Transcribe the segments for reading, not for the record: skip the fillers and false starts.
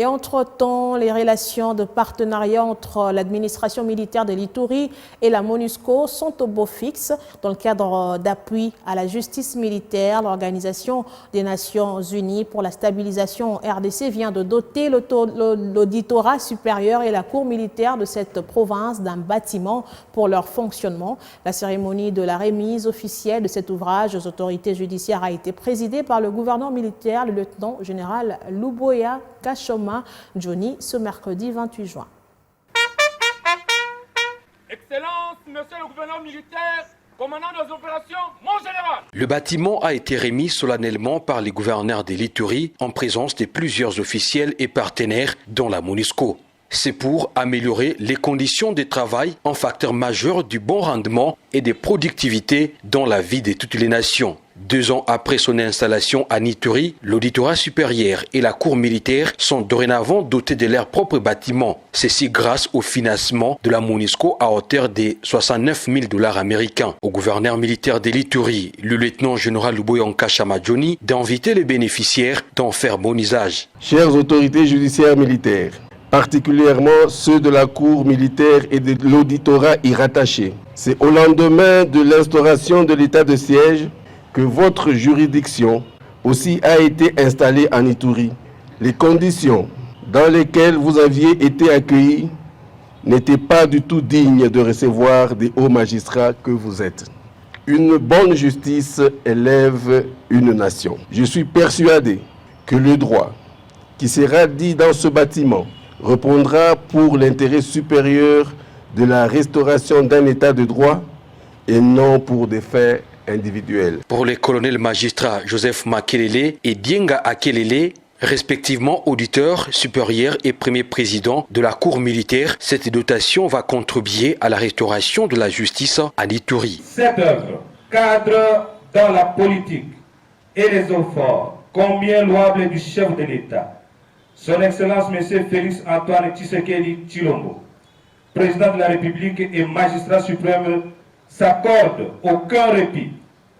Et entre-temps, les relations de partenariat entre l'administration militaire de l'Ituri et la MONUSCO sont au beau fixe. Dans le cadre d'appui à la justice militaire, l'Organisation des Nations Unies pour la stabilisation RDC vient de doter l'auditorat supérieur et la cour militaire de cette province d'un bâtiment pour leur fonctionnement. La cérémonie de la remise officielle de cet ouvrage aux autorités judiciaires a été présidée par le gouverneur militaire, le lieutenant-général Luboya Kashoma Johnny, ce mercredi 28 juin. Excellence, monsieur le gouverneur militaire, commandant des opérations, mon général. Le bâtiment a été remis solennellement par les gouverneurs de l'Ituri en présence de plusieurs officiels et partenaires dont la MONUSCO. C'est pour améliorer les conditions de travail, un facteur majeur du bon rendement et de productivité dans la vie de toutes les nations. 2 ans après son installation à Ituri, l'auditorat supérieur et la cour militaire sont dorénavant dotés de leurs propres bâtiments. Ceci grâce au financement de la MONUSCO à hauteur de 69 000 $ américains. Au gouverneur militaire de l'Ituri, le lieutenant-général Luboya Kashoma Johnny, d'inviter les bénéficiaires d'en faire bon usage. Chères autorités judiciaires militaires, particulièrement ceux de la cour militaire et de l'auditorat y rattachés, c'est au lendemain de l'instauration de l'état de siège que votre juridiction aussi a été installée en Ituri. Les conditions dans lesquelles vous aviez été accueillis n'étaient pas du tout dignes de recevoir des hauts magistrats que vous êtes. Une bonne justice élève une nation. Je suis persuadé que le droit qui sera dit dans ce bâtiment répondra pour l'intérêt supérieur de la restauration d'un état de droit et non pour des faits individuels. Pour les colonels magistrats Joseph Makelele et Dienga Akelele, respectivement auditeurs supérieurs et premier président de la cour militaire, cette dotation va contribuer à la restauration de la justice à Ituri. Cette œuvre cadre dans la politique et les efforts combien louables du chef de l'État, Son Excellence M. Félix Antoine Tshisekedi Tshilombo, président de la République et magistrat suprême, s'accorde aucun répit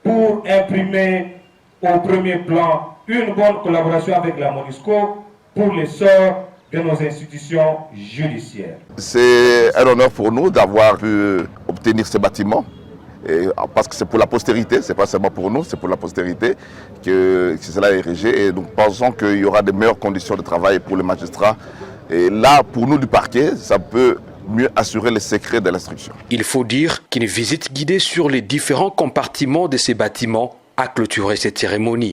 pour imprimer au premier plan une bonne collaboration avec la MONUSCO pour l'essor de nos institutions judiciaires. C'est un honneur pour nous d'avoir pu obtenir ce bâtiment, parce que c'est pour la postérité, c'est pas seulement pour nous, c'est pour la postérité que cela est érigé, et nous pensons qu'il y aura de meilleures conditions de travail pour les magistrats. Et là, pour nous du parquet, ça peut mieux assurer les secrets de l'instruction. Il faut dire qu'une visite guidée sur les différents compartiments de ces bâtiments a clôturé cette cérémonie.